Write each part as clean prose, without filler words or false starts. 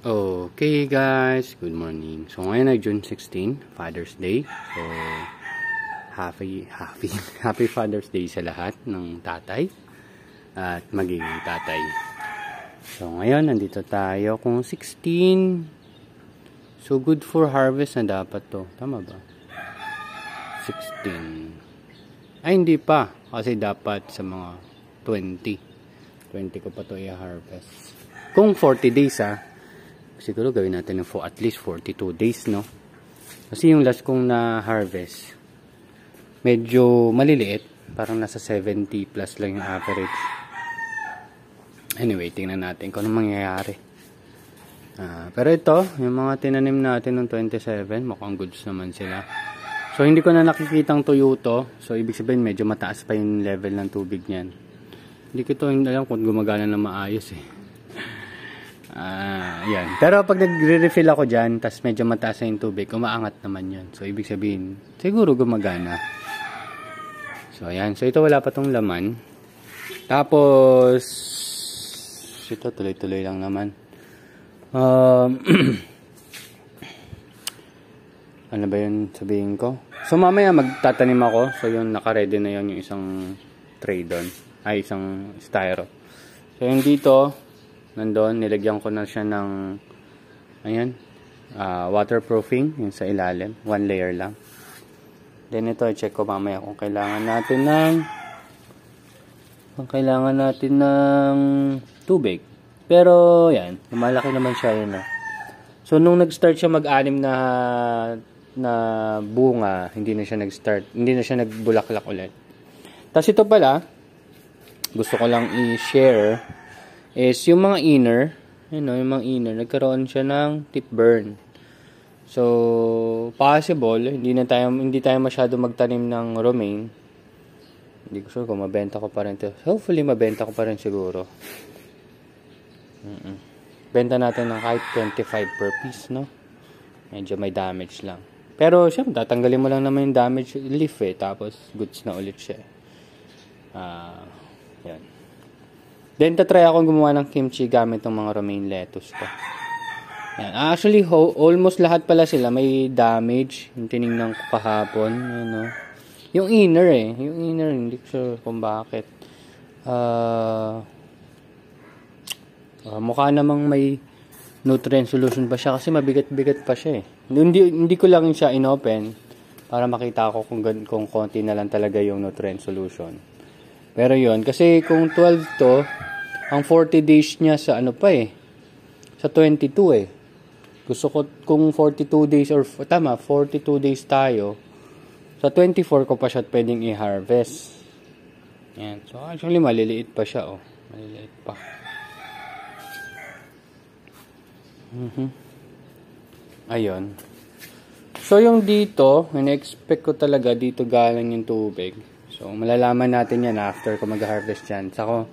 Okay guys, good morning. So ngayon ay June 16, Father's Day. So happy Father's Day sa lahat ng tatay at magiging tatay. So ngayon nandito tayo kung 16. So good for harvest na dapat to. Tama ba? 16. Ay hindi pa kasi dapat sa mga 20 ko pa to i-harvest. Kung 40 days siguro gawin natin ng at least 42 days, no? Kasi yung last kong na-harvest, medyo maliliit. Parang nasa 70 plus lang yung average. Anyway, tingnan natin kung anong mangyayari. Pero ito, yung mga tinanim natin ng 27, mukhang goods naman sila. So, hindi ko na nakikitang tuyo to. So, ibig sabihin, medyo mataas pa yung level ng tubig niyan. Hindi ko to alam kung gumagana na maayos yan. Pero pag nagre-refill ako dyan, tas medyo mataas na yung tubig, umaangat naman yun. So, ibig sabihin, siguro gumagana. So, ayan. So, ito wala pa tong laman. Tapos, ito tuloy-tuloy lang naman. Ano ba yun sabihin ko? So, mamaya magtatanim ako. So, yun, naka-ready na yun yung isang tray doon. Ay, isang styro. So, yun dito, nandun, nilagyan ko na siya ng ayan, waterproofing yung sa ilalim, 1 layer lang. Then ito, i-check ko mamaya kung kailangan natin ng tubig. Pero yan, malaki naman siya yun. So nung nag-start siya mag-anim na bunga, hindi na siya nagbulaklak ulit. Tapos ito pala, gusto ko lang i-share is yung mga inner, nagkaroon siya ng tip burn. So, possible, hindi tayo masyado magtanim ng romaine. Hindi ko sure kung mabenta ko pa rin ito. Hopefully, mabenta ko pa rin siguro. Benta natin ng kahit 25 per piece, no? Medyo may damage lang. Pero, syempre, tatanggalin mo lang naman yung damage leaf tapos, goods na ulit siya. Yan. Then, tatry akong gumawa ng kimchi gamit ng mga romaine lettuce ko. Yan. Actually, almost lahat pala sila may damage. Yung tinignan ko kahapon. Yung inner hindi ko sure kung bakit. Mukha namang may nutrient solution pa siya kasi mabigat-bigat pa siya Hindi ko lang siya inopen para makita ko kung konti na lang talaga yung nutrient solution. Pero yun, kasi kung 12 to, ang 40 days niya sa sa 22 Gusto ko kung 42 days 42 days tayo, sa 24 ko pa siya pwedeng i-harvest. Yan. So actually maliliit pa siya Maliliit pa. Ayun. So yung dito, in-expect ko talaga dito galing yung tubig. So malalaman natin yan after ko mag-harvest yan. Saka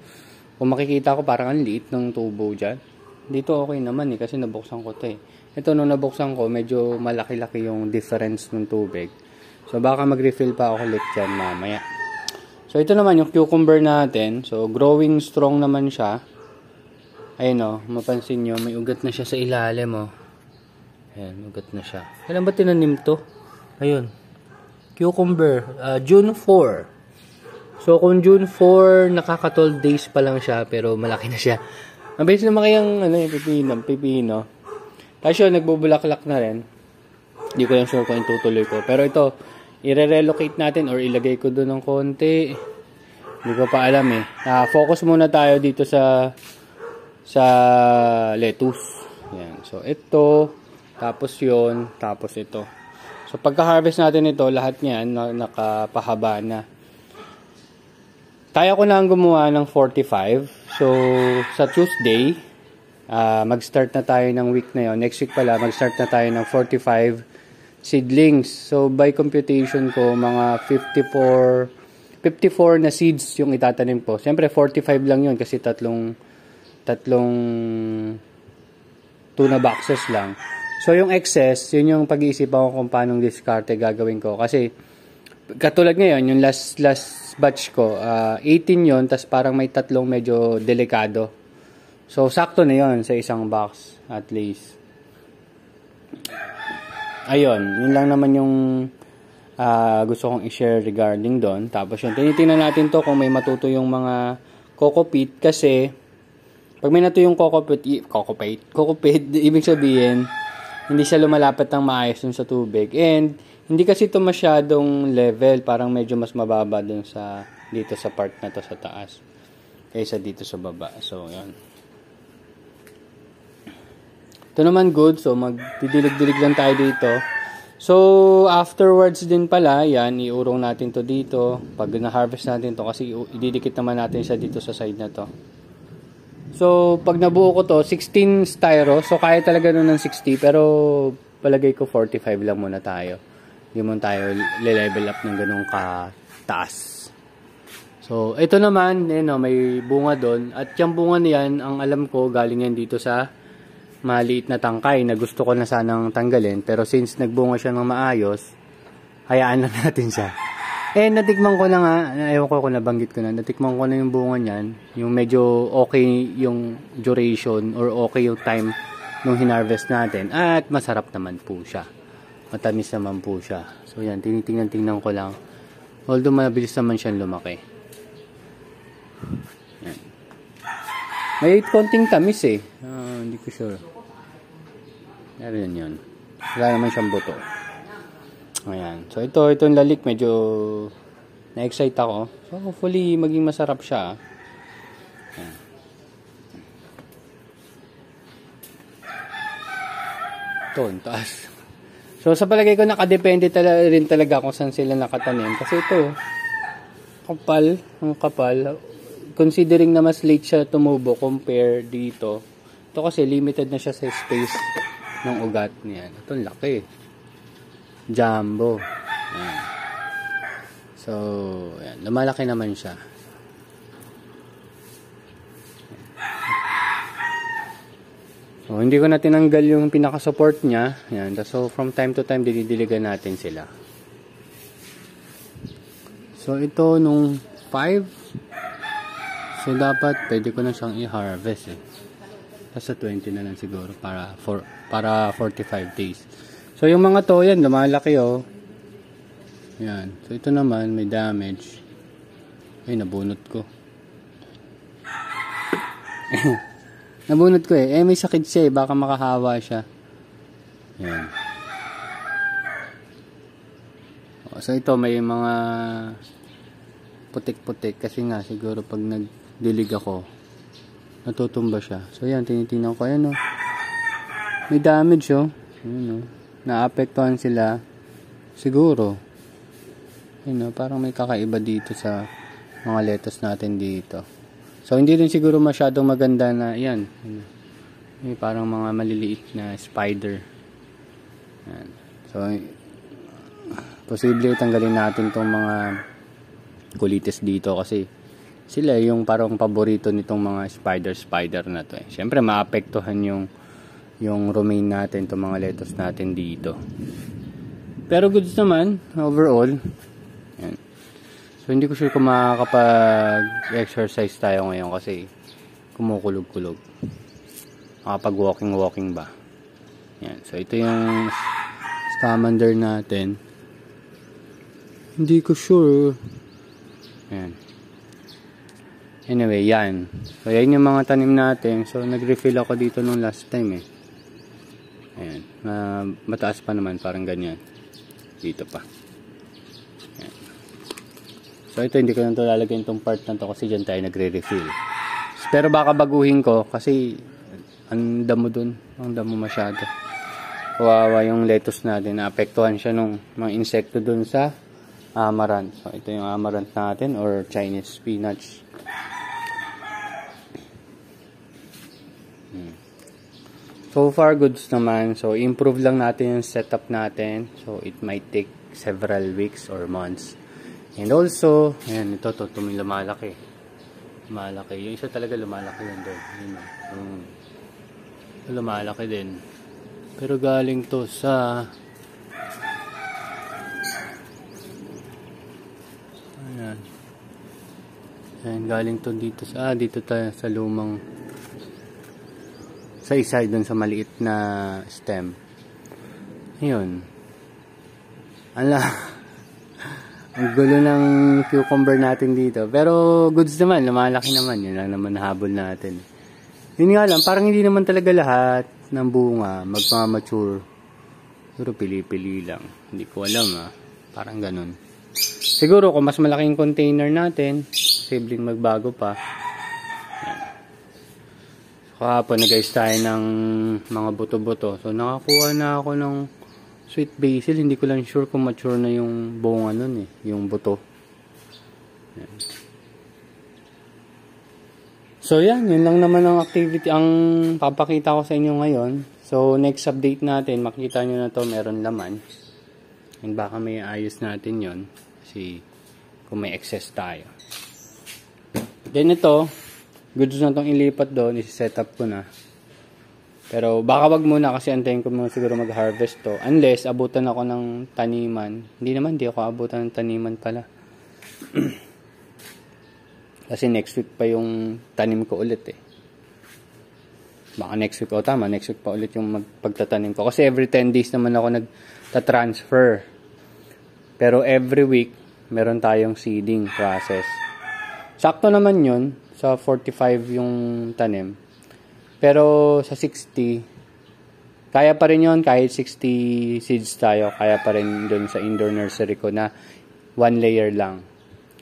kung makikita ko parang ang liit ng tubo dyan. Dito okay naman kasi nabuksan ko ito Ito nung nabuksan ko, medyo malaki-laki yung difference ng tubig. So baka mag-refill pa ako ulit dyan mamaya. So ito naman yung cucumber natin. So growing strong naman siya. Ayun mapansin nyo, may ugat na siya sa ilalim Ayan, ugat na siya. Kailan ba tinanim to? Ayun. Cucumber, June 4. So, kung June 4, nakaka-12 days pa lang siya, pero malaki na siya. Mabilis naman kayang pipino. Tapos yun, nagbubulaklak na rin. Hindi ko lang sure kung itutuloy ko. Pero ito, i-relocate natin or ilagay ko doon ng konti. Hindi ko pa alam Focus muna tayo dito sa lettuce. Yan. So, ito, tapos yun, tapos ito. So, pagka-harvest natin ito, lahat niyan nakapahaba na. Kaya ko lang gumawa ng 45. So, sa Tuesday, mag-start na tayo ng week na yon. Next week pala, mag-start na tayo ng 45 seedlings. So, by computation ko, mga 54 na seeds yung itatanim ko. Siyempre, 45 lang yun kasi tatlong tuna boxes lang. So, yung excess, yun yung pag-iisipan ko kung paano diskarte gagawin ko. Kasi, katulad ngayon, yung last batch ko, 18 yon, tas parang may tatlong medyo delikado. So, sakto na yon sa isang box at least. Ayun, yun lang naman yung gusto kong i-share regarding doon. Tapos yun, tinitingnan natin to kung may matuto yung mga cockpit kasi pag may natuyo yung cockpit, ibig sabihin, hindi siya lumalapit ng maayos dun sa tubig. And, hindi kasi ito masyadong level, parang medyo mas mababa dun sa, dito sa part na to sa taas, kaysa dito sa baba. So, yun. Ito naman good, so magdidilig-dilig lang tayo dito. So, afterwards din pala, yan, iurong natin to dito. Pag na-harvest natin to, kasi ididikit naman natin siya dito sa side na to. So, pag nabuo ko to, 16 styro. So, kaya talaga nun ng 60. Pero, palagay ko 45 lang muna tayo. Hindi mo tayo level up ng ganun kataas. So, ito naman, may bunga doon. At yung bunga niyan, ang alam ko, galing yan dito sa maliit na tangkay na gusto ko na sanang tanggalin. Pero since nagbunga siya ng maayos, hayaan lang natin siya. Natikman ko na nga, ewan ko kung nabanggit ko na, natikman ko na yung bunga niyan, yung medyo okay yung duration or okay yung time nung hinarvest natin at masarap naman po siya. Matamis naman po siya. So yan, tinitingnan ko lang. Although mabilis naman siyang lumaki. Yan. May konting tamis hindi ko sure. Meron yun. Wala naman siyang buto. Ayan. So, itong lalik, medyo na-excite ako. So, hopefully, maging masarap siya. Ayan. Ito, ang taas. So, sa palagay ko, nakadepende rin talaga kung saan sila nakatanim. Kasi ito, ang kapal. Considering na mas late siya tumubo compare dito. Ito kasi, limited na siya sa space ng ugat niyan. Ito, laki. Jumbo. Ayan. So, ayan. Lumalaki naman siya. So, hindi ko na tinanggal yung pinaka-support niya. Ayan. So, from time to time, dinidiligan natin sila. So, ito nung 5. So, dapat pwede ko na siyang i-harvest Sa 20 na lang siguro para 45 days. So, yung mga to, yan, lumalaki Yan. So, ito naman, may damage. Ay, nabunot ko. Nabunot ko may sakit siya baka makahawa siya. Yan. So, ito, may mga putik-putik. Kasi nga, siguro pag nagdilig ako, natutumba siya. So, yan, tinitingnan ko. Ayan, may damage, Ayan, naapektuhan sila. Siguro. Ayan, parang may kakaiba dito sa mga lettuce natin dito. So, hindi rin siguro masyadong maganda na, yan. May parang mga maliliit na spider. Ayan. So, posible tanggalin natin tong mga kulitis dito kasi sila yung parang paborito nitong mga spider na to Siyempre, maapektuhan yung romaine natin, itong mga lettuce natin dito. Pero goods naman, overall. Yan. So, hindi ko sure kung makakapag-exercise tayo ngayon kasi kumukulog-kulog. Makapag-walking ba. Yan. So, ito yung scamander natin. Hindi ko sure. Yan. Anyway, yan. So, yan yung mga tanim natin. So, nag-refill ako dito nung last time Ayan. Mataas pa naman. Parang ganyan. Dito pa. Ayan. So, ito hindi ko na ito lalagyan itong part na to kasi dyan tayo nagre-refill. Pero baka baguhin ko kasi ang damo dun. Ang damo masyado. Kawawa yung lettuce natin. Naapektuhan siya nung mga insekto dun sa amaranth. So, ito yung amaranth natin or Chinese spinach. So far, goods naman. So, improve lang natin yung setup natin. So, it might take several weeks or months. And also, ayan, ito may lumalaki. Lumalaki. Yung isa talaga lumalaki yun doon. Lumalaki din. Pero galing to sa ayan, galing to dito sa dito tayo sa lumang sa isa doon sa maliit na stem. Ayun. Ala. Ang gulo ng cucumber natin dito. Pero goods naman, lumalaki naman. Yun lang naman habol natin. Yun nga lang, parang hindi naman talaga lahat ng bunga magmamature. Pero pili-pili lang. Hindi ko alam Parang ganun. Siguro kung mas malaking container natin, posibleng magbago pa. Kahapon nag-ayos tayo ng mga buto-buto. So nakakuha na ako ng sweet basil. Hindi ko lang sure kung mature na yung bunga nun yung buto. Yan. So yan, yun lang naman ang activity ang papakita ko sa inyo ngayon. So next update natin, makikita nyo na to meron laman. And baka may ayos natin yon kasi kung may excess tayo. Then ito, goods na itong ilipat doon, isi-set up ko na. Pero baka wag muna kasi antayin ko muna siguro mag-harvest to. Unless abutan ako ng taniman. Hindi ako abutan ng taniman pala. Kasi next week pa yung tanim ko ulit Baka next week, tama, next week pa ulit yung pagtatanim ko. Kasi every 10 days naman ako nagta-transfer. Pero every week, meron tayong seeding process. Sakto naman yun, sa 45 yung tanim. Pero sa 60, kaya pa rin yun, kahit 60 seeds tayo, kaya pa rin dun sa indoor nursery ko na 1 layer lang.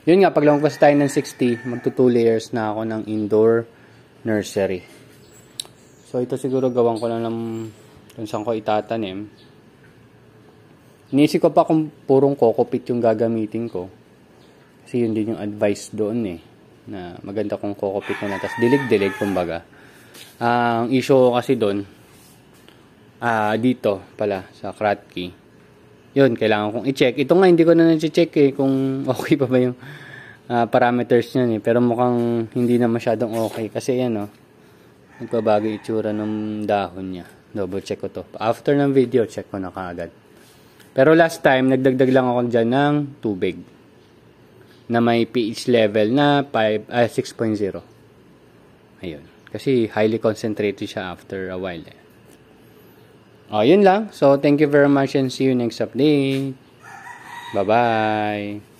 Yun nga, pag lumagpas tayo ng 60, magto 2 layers na ako ng indoor nursery. So, ito siguro gawan ko lang ng kung saan ko itatanim. Inisip ko pa kung purong kokopit yung gagamitin ko. Kasi yun din yung advice doon na maganda kung kokopit na lang. Tapos dilig-dilig, kumbaga. Ang issue ko kasi doon, dito pala, sa Kratky. Yun, kailangan kong i-check. Ito nga, hindi ko na na-check kung okay pa ba yung parameters niyan Pero mukhang hindi na masyadong okay. Kasi yan, nagbabago itsura ng dahon niya. Double check ko to. After ng video, check ko na kaagad. Pero last time, nagdagdag lang ako dyan ng tubig. Na may pH level na 6.0. Ayun. Kasi highly concentrated siya after a while yun lang. So, thank you very much and see you next update. Bye-bye.